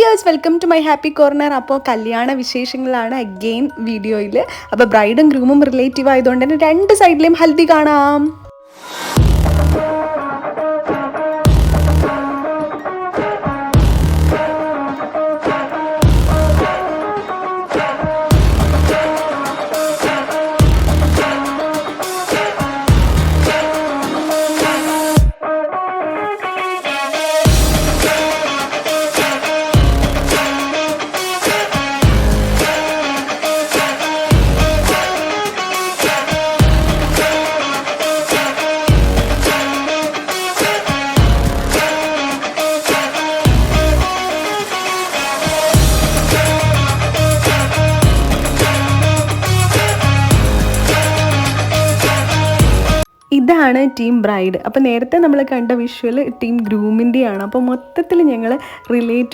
Dears, welcome to my happy corner. അപ്പോൾ കല്യാണ വിശേഷങ്ങളാണ് അഗെയിൻ വീഡിയോയിൽ. അപ്പോൾ ബ്രൈഡും ഗ്രൂമും റിലേറ്റീവ് ആയതുകൊണ്ട് തന്നെ രണ്ട് സൈഡിലെയും ഹൽദി കാണാം. ഇതാണ് ടീം ബ്രൈഡ്. അപ്പോൾ നേരത്തെ നമ്മൾ കണ്ട വിഷ്വൽ ടീം ഗ്രൂമിൻ്റെയാണ്. അപ്പോൾ മൊത്തത്തിൽ ഞങ്ങൾ